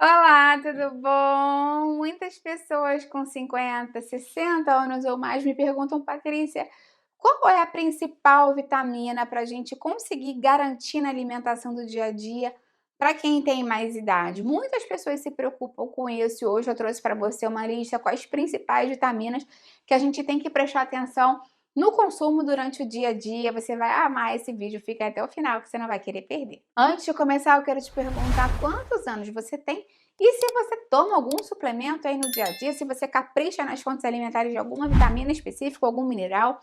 Olá, tudo bom? Muitas pessoas com 50, 60 anos ou mais me perguntam, Patrícia, qual é a principal vitamina para a gente conseguir garantir na alimentação do dia a dia para quem tem mais idade? Muitas pessoas se preocupam com isso e hoje eu trouxe para você uma lista com as principais vitaminas que a gente tem que prestar atenção no consumo durante o dia a dia. Você vai amar esse vídeo, fica até o final que você não vai querer perder. Antes de começar, eu quero te perguntar quantos anos você tem e se você toma algum suplemento aí no dia a dia, se você capricha nas fontes alimentares de alguma vitamina específica, algum mineral.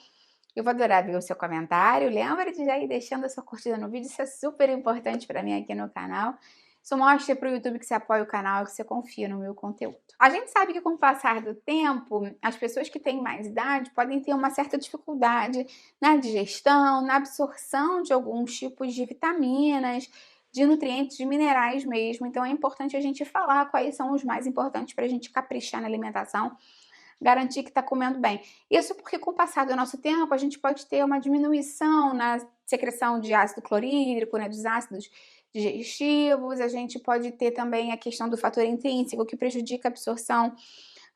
Eu vou adorar ver o seu comentário. Lembra de já ir deixando a sua curtida no vídeo, isso é super importante para mim aqui no canal. Isso mostra para o YouTube que você apoia o canal, que você confia no meu conteúdo. A gente sabe que com o passar do tempo, as pessoas que têm mais idade podem ter uma certa dificuldade na digestão, na absorção de alguns tipos de vitaminas, de nutrientes, de minerais mesmo. Então é importante a gente falar quais são os mais importantes para a gente caprichar na alimentação, garantir que está comendo bem. Isso porque com o passar do nosso tempo, a gente pode ter uma diminuição na secreção de ácido clorídrico, né, dos ácidos digestivos, a gente pode ter também a questão do fator intrínseco, que prejudica a absorção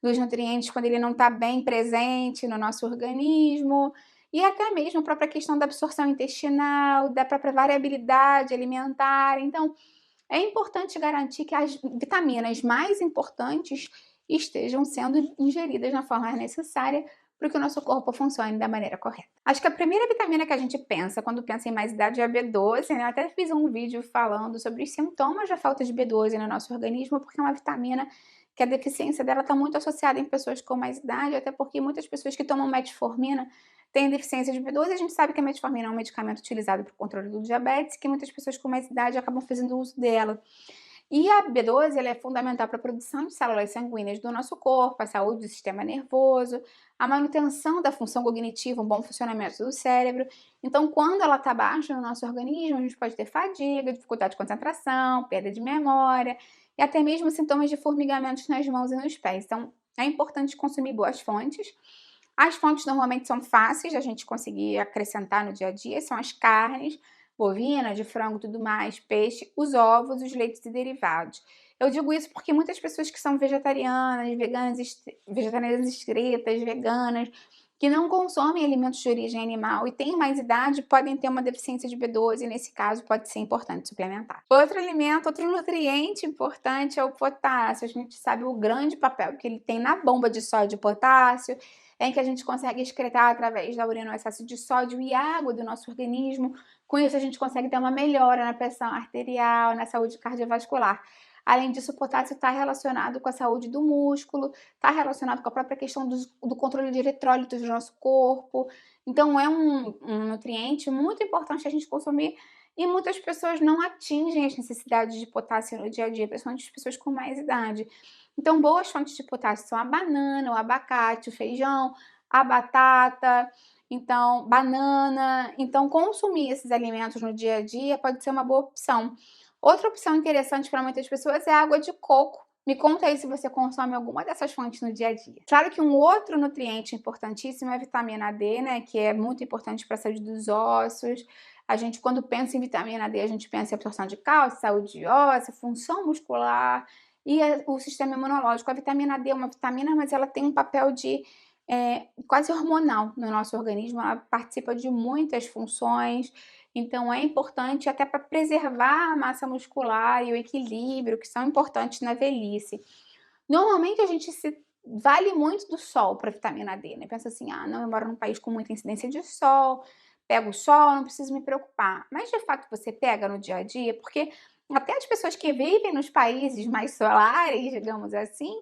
dos nutrientes quando ele não está bem presente no nosso organismo, e até mesmo a própria questão da absorção intestinal, da própria variabilidade alimentar. Então, é importante garantir que as vitaminas mais importantes estejam sendo ingeridas na forma necessária para que o nosso corpo funcione da maneira correta. Acho que a primeira vitamina que a gente pensa quando pensa em mais idade é a B12, né? Eu até fiz um vídeo falando sobre os sintomas da falta de B12 no nosso organismo, porque é uma vitamina que a deficiência dela está muito associada em pessoas com mais idade, até porque muitas pessoas que tomam metformina têm deficiência de B12. A gente sabe que a metformina é um medicamento utilizado para o controle do diabetes, que muitas pessoas com mais idade acabam fazendo uso dela. E a B12 ela é fundamental para a produção de células sanguíneas do nosso corpo, a saúde do sistema nervoso, a manutenção da função cognitiva, um bom funcionamento do cérebro. Então, quando ela está baixa no nosso organismo, a gente pode ter fadiga, dificuldade de concentração, perda de memória e até mesmo sintomas de formigamentos nas mãos e nos pés. Então, é importante consumir boas fontes. As fontes normalmente são fáceis de a gente conseguir acrescentar no dia a dia, são as carnes, bovina, de frango, tudo mais, peixe, os ovos, os leites e derivados. Eu digo isso porque muitas pessoas que são vegetarianas, vegetarianas estritas, veganas, que não consomem alimentos de origem animal e têm mais idade, podem ter uma deficiência de B12 e nesse caso pode ser importante suplementar. Outro alimento, outro nutriente importante é o potássio. A gente sabe o grande papel que ele tem na bomba de sódio de potássio, em que a gente consegue excretar através da urina o excesso de sódio e água do nosso organismo. Com isso, a gente consegue ter uma melhora na pressão arterial, na saúde cardiovascular. Além disso, o potássio está relacionado com a saúde do músculo, está relacionado com a própria questão do controle de eletrólitos do nosso corpo. Então, é um nutriente muito importante a gente consumir e muitas pessoas não atingem as necessidades de potássio no dia a dia, principalmente as pessoas com mais idade. Então, boas fontes de potássio são a banana, o abacate, o feijão, a batata, então, banana. Então, consumir esses alimentos no dia a dia pode ser uma boa opção. Outra opção interessante para muitas pessoas é a água de coco. Me conta aí se você consome alguma dessas fontes no dia a dia. Claro que um outro nutriente importantíssimo é a vitamina D, né, que é muito importante para a saúde dos ossos. A gente, quando pensa em vitamina D, a gente pensa em absorção de cálcio, saúde óssea, função muscular e o sistema imunológico. A vitamina D é uma vitamina, mas ela tem um papel de quase hormonal no nosso organismo, ela participa de muitas funções, então é importante até para preservar a massa muscular e o equilíbrio, que são importantes na velhice. Normalmente a gente se vale muito do sol para vitamina D, né? Pensa assim, ah, não, eu moro num país com muita incidência de sol, pego o sol, não preciso me preocupar. Mas de fato você pega no dia a dia, porque até as pessoas que vivem nos países mais solares, digamos assim,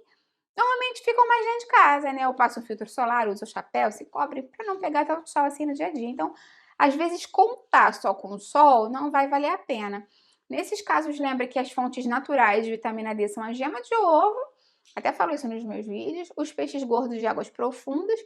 normalmente ficam mais dentro de casa, né, ou passa um filtro solar, usa o chapéu, se cobre para não pegar tanto sol assim no dia a dia. Então, às vezes contar só com o sol não vai valer a pena. Nesses casos, lembra que as fontes naturais de vitamina D são a gema de ovo, até falo isso nos meus vídeos, os peixes gordos de águas profundas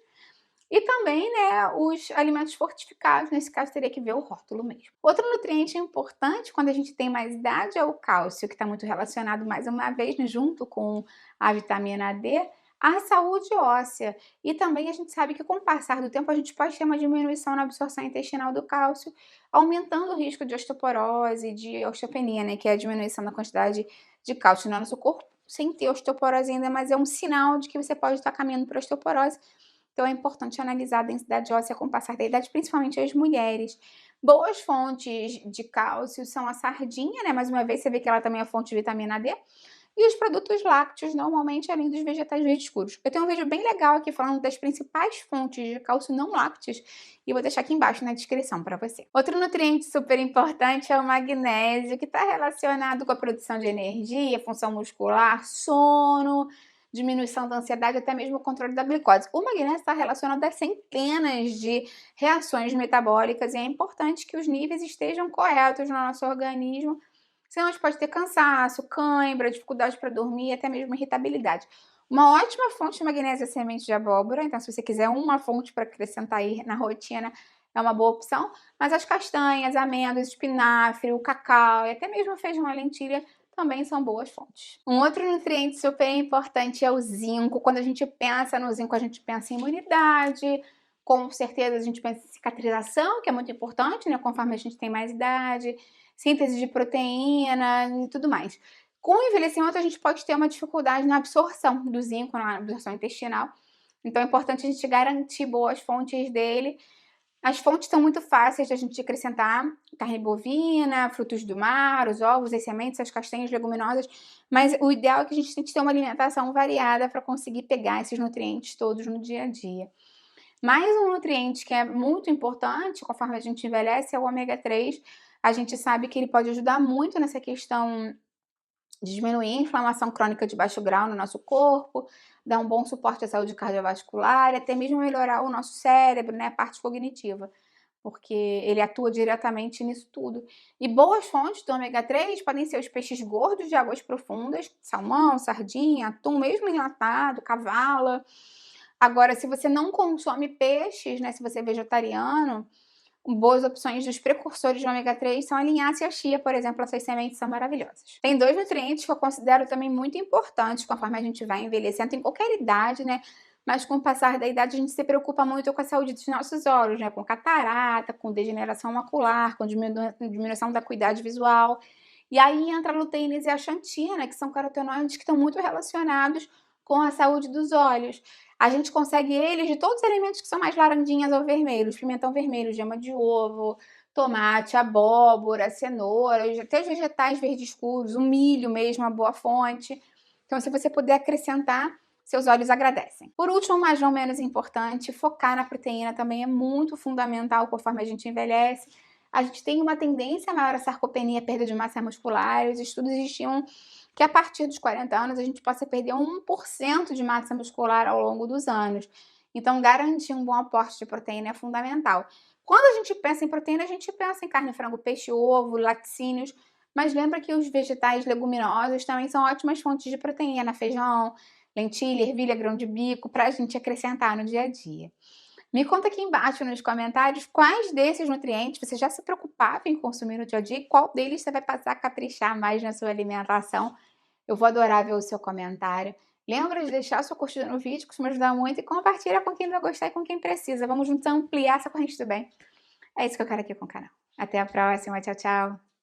e também, né, os alimentos fortificados, nesse caso teria que ver o rótulo mesmo. Outro nutriente importante quando a gente tem mais idade é o cálcio, que está muito relacionado mais uma vez, né, junto com a vitamina D, à saúde óssea. E também a gente sabe que com o passar do tempo a gente pode ter uma diminuição na absorção intestinal do cálcio, aumentando o risco de osteoporose, de osteopenia, né, que é a diminuição da quantidade de cálcio no nosso corpo, sem ter osteoporose ainda, mas é um sinal de que você pode estar caminhando para osteoporose. Então é importante analisar a densidade óssea com o passar da idade, principalmente as mulheres. Boas fontes de cálcio são a sardinha, né? Mais uma vez, você vê que ela também é fonte de vitamina D. E os produtos lácteos, normalmente, além dos vegetais verdes escuros. Eu tenho um vídeo bem legal aqui falando das principais fontes de cálcio não lácteos e vou deixar aqui embaixo na descrição para você. Outro nutriente super importante é o magnésio, que está relacionado com a produção de energia, função muscular, sono, diminuição da ansiedade, até mesmo o controle da glicose. O magnésio está relacionado a centenas de reações metabólicas e é importante que os níveis estejam corretos no nosso organismo. Senão a gente pode ter cansaço, cãibra, dificuldade para dormir, até mesmo irritabilidade. Uma ótima fonte de magnésio é a semente de abóbora, então se você quiser uma fonte para acrescentar aí na rotina, é uma boa opção. Mas as castanhas, amêndoas, espinafre, o cacau e até mesmo o feijão e lentilha também são boas fontes. Um outro nutriente super importante é o zinco. Quando a gente pensa no zinco, a gente pensa em imunidade, com certeza a gente pensa em cicatrização, que é muito importante, né, conforme a gente tem mais idade, síntese de proteína e tudo mais. Com o envelhecimento, a gente pode ter uma dificuldade na absorção do zinco, na absorção intestinal. Então é importante a gente garantir boas fontes dele. As fontes são muito fáceis de a gente acrescentar: carne bovina, frutos do mar, os ovos, as sementes, as castanhas, leguminosas, mas o ideal é que a gente tente ter uma alimentação variada para conseguir pegar esses nutrientes todos no dia a dia. Mais um nutriente que é muito importante, conforme a gente envelhece, é o ômega 3. A gente sabe que ele pode ajudar muito nessa questão de diminuir a inflamação crônica de baixo grau no nosso corpo, dar um bom suporte à saúde cardiovascular e até mesmo melhorar o nosso cérebro, né, a parte cognitiva, porque ele atua diretamente nisso tudo. E boas fontes do ômega 3 podem ser os peixes gordos de águas profundas, salmão, sardinha, atum, mesmo enlatado, cavala. Agora, se você não consome peixes, né, se você é vegetariano, boas opções dos precursores de ômega 3 são a linhaça e a chia, por exemplo, essas sementes são maravilhosas. Tem dois nutrientes que eu considero também muito importantes conforme a gente vai envelhecendo, em qualquer idade, né? Mas com o passar da idade a gente se preocupa muito com a saúde dos nossos olhos, né? Com catarata, com degeneração macular, com diminuição da acuidade visual. E aí entra a luteína e a xantina, que são carotenoides que estão muito relacionados com a saúde dos olhos. A gente consegue eles de todos os alimentos que são mais laranjinhas ou vermelhos: pimentão vermelho, gema de ovo, tomate, abóbora, cenoura, até os vegetais verdes escuros, o milho mesmo, uma boa fonte. Então, se você puder acrescentar, seus olhos agradecem. Por último, mas não menos importante, focar na proteína também é muito fundamental conforme a gente envelhece. A gente tem uma tendência maior à sarcopenia, perda de massa muscular. Os estudos estimam que a partir dos 40 anos a gente possa perder 1% de massa muscular ao longo dos anos. Então, garantir um bom aporte de proteína é fundamental. Quando a gente pensa em proteína, a gente pensa em carne, frango, peixe, ovo, laticínios, mas lembra que os vegetais leguminosos também são ótimas fontes de proteína: feijão, lentilha, ervilha, grão de bico, para a gente acrescentar no dia a dia. Me conta aqui embaixo nos comentários quais desses nutrientes você já se preocupava em consumir no dia a dia e qual deles você vai passar a caprichar mais na sua alimentação. Eu vou adorar ver o seu comentário. Lembra de deixar sua curtida no vídeo, costuma ajudar muito, e compartilha com quem vai gostar e com quem precisa. Vamos juntos ampliar essa corrente do bem. É isso que eu quero aqui com o canal. Até a próxima. Tchau, tchau.